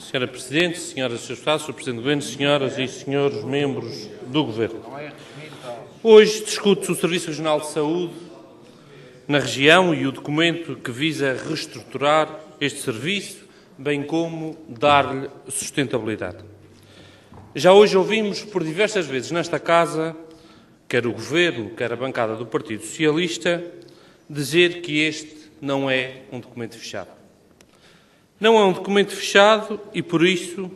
Senhora Presidente, senhoras e senhores deputados, Sr. Presidente do Governo, senhoras e senhores membros do Governo. Hoje discute-se o Serviço Regional de Saúde na região e o documento que visa reestruturar este serviço, bem como dar-lhe sustentabilidade. Já hoje ouvimos por diversas vezes nesta Casa, quer o Governo, quer a bancada do Partido Socialista, dizer que este não é um documento fechado. Não é um documento fechado e, por isso,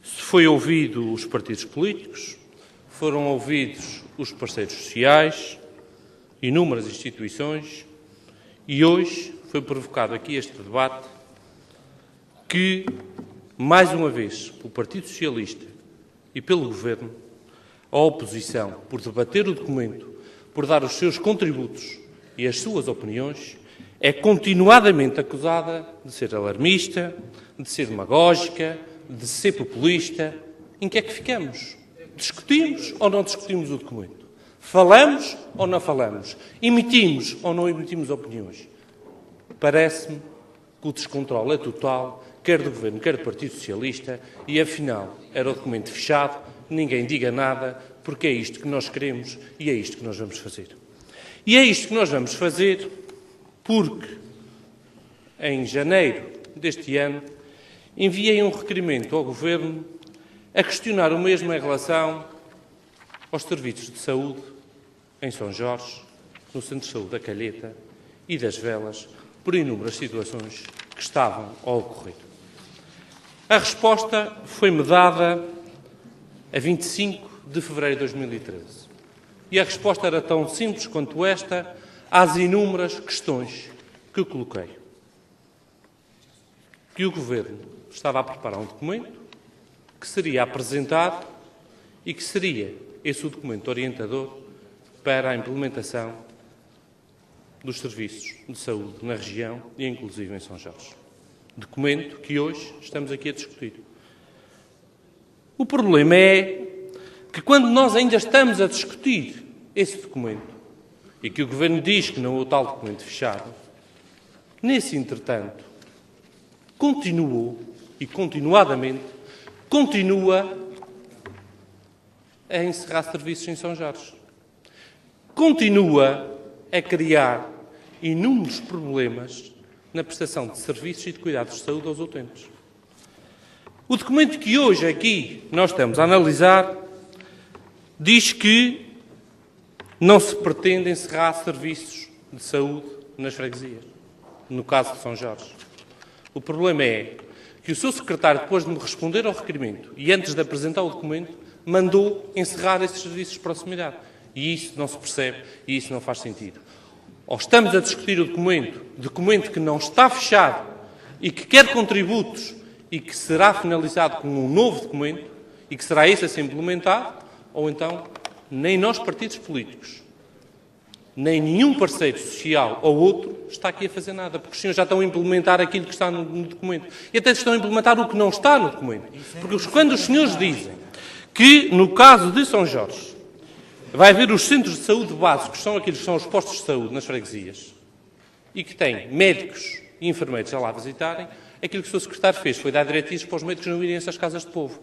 se foi ouvido os partidos políticos, foram ouvidos os parceiros sociais, inúmeras instituições, e hoje foi provocado aqui este debate que, mais uma vez, pelo Partido Socialista e pelo Governo, a oposição, por debater o documento, por dar os seus contributos e as suas opiniões, é continuadamente acusada de ser alarmista, de ser demagógica, de ser populista. Em que é que ficamos? Discutimos ou não discutimos o documento? Falamos ou não falamos? Emitimos ou não emitimos opiniões? Parece-me que o descontrole é total, quer do Governo, quer do Partido Socialista, e afinal era o documento fechado, ninguém diga nada, porque é isto que nós queremos e é isto que nós vamos fazer. E é isto que nós vamos fazer porque, em janeiro deste ano, enviei um requerimento ao Governo a questionar o mesmo em relação aos serviços de saúde em São Jorge, no Centro de Saúde da Calheta e das Velas, por inúmeras situações que estavam a ocorrer. A resposta foi-me dada a 25 de fevereiro de 2013. E a resposta era tão simples quanto esta às inúmeras questões que eu coloquei. Que o Governo estava a preparar um documento que seria apresentado e que seria esse o documento orientador para a implementação dos serviços de saúde na região e inclusive em São Jorge. Documento que hoje estamos aqui a discutir. O problema é que quando nós ainda estamos a discutir esse documento e que o Governo diz que não é o tal documento fechado, nesse entretanto, continuou e continuadamente continua a encerrar serviços em São Jorge. Continua a criar inúmeros problemas na prestação de serviços e de cuidados de saúde aos utentes. O documento que hoje aqui nós estamos a analisar diz que não se pretende encerrar serviços de saúde nas freguesias, no caso de São Jorge. O problema é que o seu secretário, depois de me responder ao requerimento e antes de apresentar o documento, mandou encerrar esses serviços de proximidade. E isso não se percebe e isso não faz sentido. Ou estamos a discutir o documento que não está fechado e que quer contributos e que será finalizado com um novo documento e que será esse a ser implementado, ou então nem nós, partidos políticos, nem nenhum parceiro social ou outro está aqui a fazer nada, porque os senhores já estão a implementar aquilo que está no documento. E até estão a implementar o que não está no documento. Porque quando os senhores dizem que, no caso de São Jorge, vai haver os centros de saúde básicos, que são aqueles que são os postos de saúde nas freguesias, e que têm médicos e enfermeiros a lá visitarem, aquilo que o seu secretário fez foi dar diretrizes para os médicos não irem a essas casas de povo.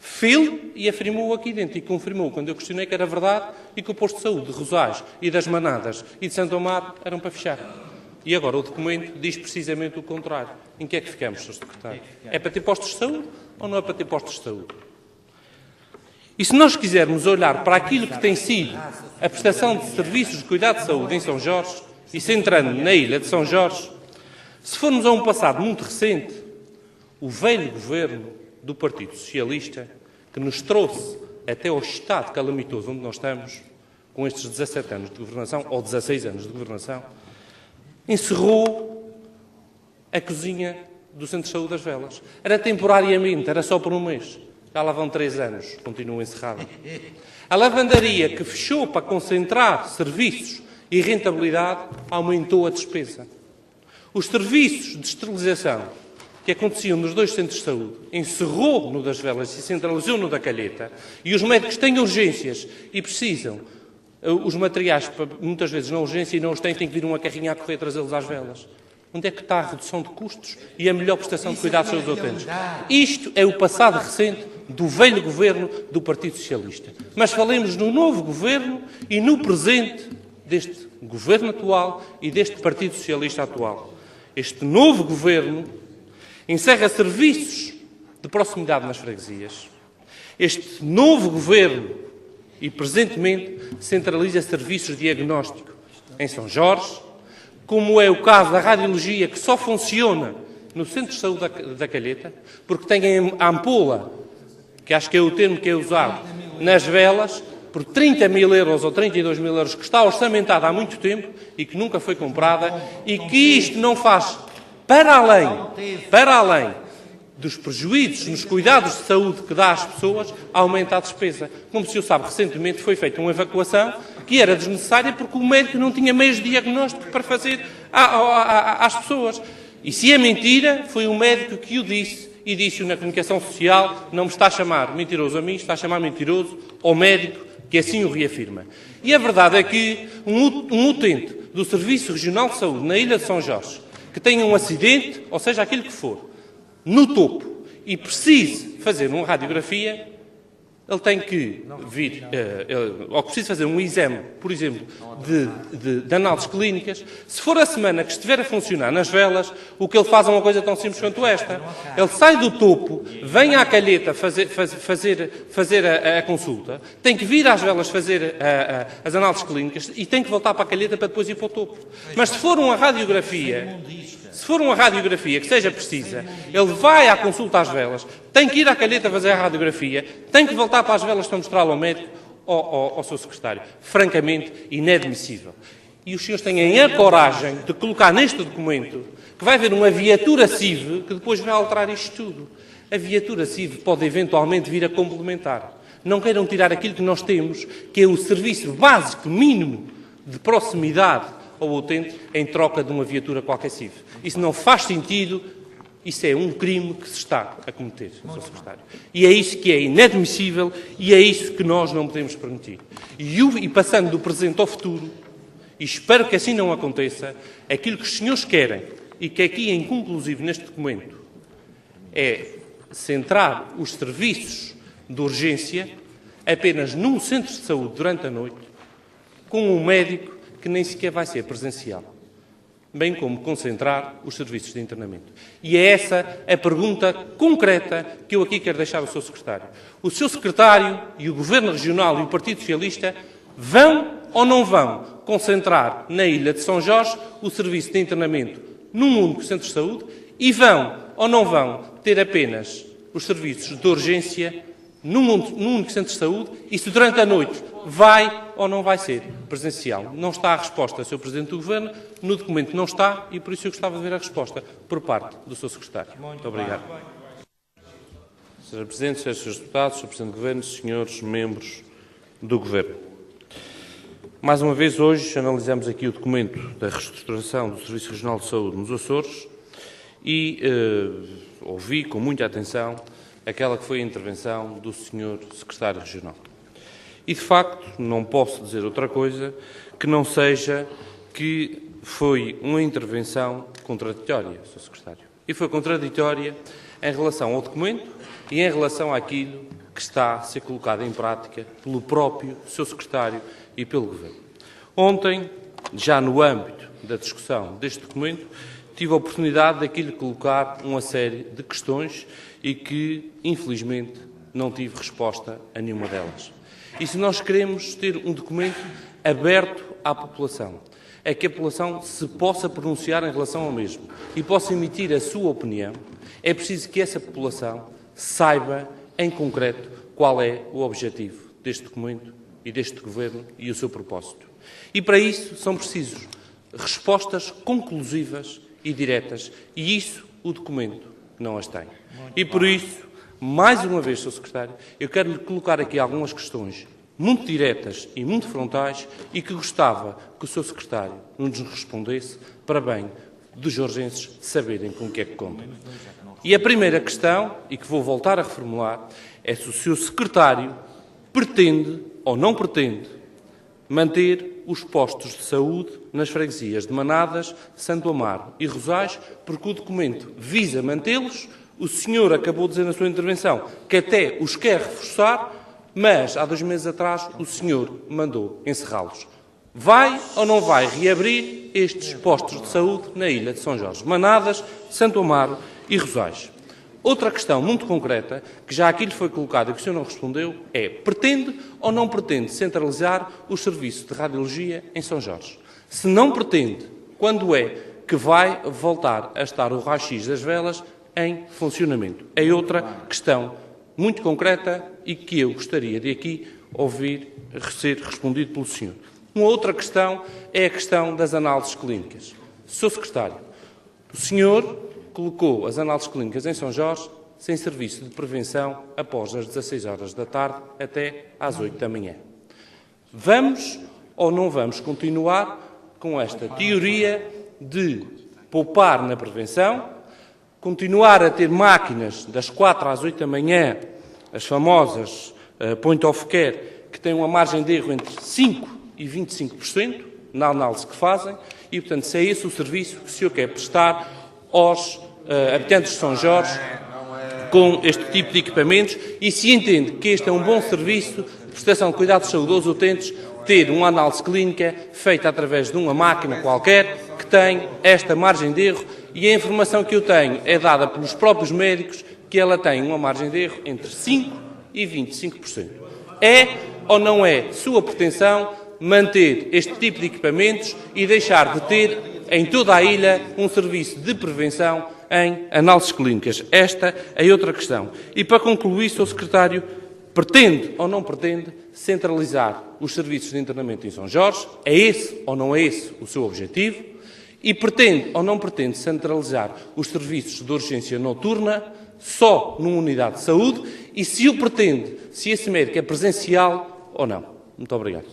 Fê-lo e afirmou aqui dentro e confirmou, quando eu questionei, que era verdade e que o posto de saúde de Rosais e das Manadas e de Santo Amaro eram para fechar. E agora o documento diz precisamente o contrário. Em que é que ficamos, Sr. Secretário? É para ter postos de saúde ou não é para ter postos de saúde? E se nós quisermos olhar para aquilo que tem sido a prestação de serviços de cuidado de saúde em São Jorge, e centrando na ilha de São Jorge, se formos a um passado muito recente, o velho governo do Partido Socialista, que nos trouxe até ao estado calamitoso onde nós estamos, com estes 17 anos de governação, ou 16 anos de governação, encerrou a cozinha do Centro de Saúde das Velas. Era temporariamente, era só por um mês. Já lá vão 3 anos, continua encerrada. A lavandaria, que fechou para concentrar serviços e rentabilidade, aumentou a despesa. Os serviços de esterilização que aconteciam nos 2 centros de saúde, encerrou no das Velas e centralizou no da Calheta, e os médicos têm urgências e precisam, os materiais, muitas vezes na urgência, e não os têm, tem que vir uma carrinha a correr trazê-los às Velas. Onde é que está a redução de custos e a melhor prestação de cuidados aos utentes? Isto é o passado recente do velho governo do Partido Socialista. Mas falemos no novo governo e no presente deste governo atual e deste Partido Socialista atual. Este novo governo encerra serviços de proximidade nas freguesias. Este novo governo, e presentemente, centraliza serviços de diagnóstico em São Jorge, como é o caso da radiologia, que só funciona no Centro de Saúde da Calheta, porque tem a ampola, que acho que é o termo que é usado, nas velas, por 30 mil euros ou 32 mil euros, que está orçamentada há muito tempo e que nunca foi comprada, e que isto não faz, para além dos prejuízos nos cuidados de saúde que dá às pessoas, aumenta a despesa. Como se sabe, recentemente foi feita uma evacuação que era desnecessária porque o médico não tinha meios de diagnóstico para fazer às pessoas. E se é mentira, foi o médico que o disse, e disse-o na comunicação social, não me está a chamar mentiroso a mim, está a chamar mentiroso ao médico que assim o reafirma. E a verdade é que um utente do Serviço Regional de Saúde na Ilha de São Jorge, que tenha um acidente, ou seja, aquilo que for, no topo, e precise fazer uma radiografia, ele tem que vir, ou precisa fazer um exame, por exemplo, de análises clínicas. Se for a semana que estiver a funcionar nas velas, o que ele faz é uma coisa tão simples quanto esta. Ele sai do topo, vem à Calheta fazer a consulta, tem que vir às velas fazer as análises clínicas e tem que voltar para a Calheta para depois ir para o topo. Mas se for uma radiografia que seja precisa, ele vai à consulta às velas, tem que ir à Calheta fazer a radiografia, tem que voltar para as velas para mostrá-lo ao médico ou ao seu secretário. Francamente, inadmissível. E os senhores têm a coragem de colocar neste documento que vai haver uma viatura CIV que depois vai alterar isto tudo. A viatura CIV pode eventualmente vir a complementar. Não queiram tirar aquilo que nós temos, que é o serviço básico mínimo de proximidade ao utente em troca de uma viatura qualquer CIV. Isso não faz sentido, isso é um crime que se está a cometer, Sr. Secretário. E é isso que é inadmissível e é isso que nós não podemos permitir. E passando do presente ao futuro, e espero que assim não aconteça, aquilo que os senhores querem, e que aqui é inconclusivo neste documento, é centrar os serviços de urgência apenas num centro de saúde durante a noite, com um médico que nem sequer vai ser presencial, bem como concentrar os serviços de internamento. E é essa a pergunta concreta que eu aqui quero deixar ao Sr. Secretário. O Sr. Secretário e o Governo Regional e o Partido Socialista vão ou não vão concentrar na Ilha de São Jorge o serviço de internamento num único centro de saúde e vão ou não vão ter apenas os serviços de urgência num único centro de saúde e se durante a noite vai ou não vai ser presencial. Não está a resposta, Sr. Presidente do Governo, no documento não está e por isso eu gostava de ver a resposta por parte do Sr. Secretário. Muito obrigado. Sr. Presidente, Srs. Deputados, Sr. Presidente do Governo, Srs. Membros do Governo. Mais uma vez, hoje, analisamos aqui o documento da reestruturação do Serviço Regional de Saúde nos Açores e ouvi com muita atenção aquela que foi a intervenção do Sr. Secretário Regional. E, de facto, não posso dizer outra coisa que não seja que foi uma intervenção contraditória, Sr. Secretário. E foi contraditória em relação ao documento e em relação àquilo que está a ser colocado em prática pelo próprio Sr. Secretário e pelo Governo. Ontem, já no âmbito da discussão deste documento, tive a oportunidade de colocar uma série de questões e que, infelizmente, não tive resposta a nenhuma delas. E se nós queremos ter um documento aberto à população, é que a população se possa pronunciar em relação ao mesmo e possa emitir a sua opinião, é preciso que essa população saiba, em concreto, qual é o objetivo deste documento e deste Governo e o seu propósito. E para isso são precisos respostas conclusivas e diretas, e isso o documento não as tem. E por isso, mais uma vez, Sr. Secretário, eu quero lhe colocar aqui algumas questões muito diretas e muito frontais e que gostava que o Sr. Secretário nos respondesse para bem dos jorgenses saberem com o que é que contam. E a primeira questão, e que vou voltar a reformular, é se o Sr. Secretário pretende ou não pretende manter os postos de saúde nas freguesias de Manadas, Santo Amaro e Rosais, porque o documento visa mantê-los. O senhor acabou de dizer na sua intervenção que até os quer reforçar, mas há 2 meses atrás o senhor mandou encerrá-los. Vai ou não vai reabrir estes postos de saúde na ilha de São Jorge? Manadas, Santo Amaro e Rosais. Outra questão muito concreta, que já aqui lhe foi colocada e que o senhor não respondeu, é: pretende ou não pretende centralizar os serviços de radiologia em São Jorge? Se não pretende, quando é que vai voltar a estar o raio-x das velas em funcionamento? É outra questão muito concreta e que eu gostaria de aqui ouvir ser respondido pelo senhor. Uma outra questão é a questão das análises clínicas. Sr. Secretário, o senhor colocou as análises clínicas em São Jorge sem serviço de prevenção após as 16 horas da tarde até às 8 da manhã. Vamos ou não vamos continuar com esta teoria de poupar na prevenção, continuar a ter máquinas das 4 às 8 da manhã, as famosas point of care, que têm uma margem de erro entre 5% e 25% na análise que fazem, e, portanto, se é esse o serviço que o senhor quer prestar aos habitantes de São Jorge com este tipo de equipamentos, e se entende que este é um bom serviço de prestação de cuidados de saúde aos utentes, ter uma análise clínica feita através de uma máquina qualquer que tem esta margem de erro, e a informação que eu tenho é dada pelos próprios médicos que ela tem uma margem de erro entre 5% e 25%. É ou não é sua pretensão manter este tipo de equipamentos e deixar de ter em toda a ilha um serviço de prevenção em análises clínicas? Esta é outra questão. E para concluir, Sr. Secretário, pretende ou não pretende centralizar os serviços de internamento em São Jorge? É esse ou não é esse o seu objetivo? E pretende ou não pretende centralizar os serviços de urgência noturna só numa unidade de saúde? E se o pretende, se esse médico é presencial ou não? Muito obrigado.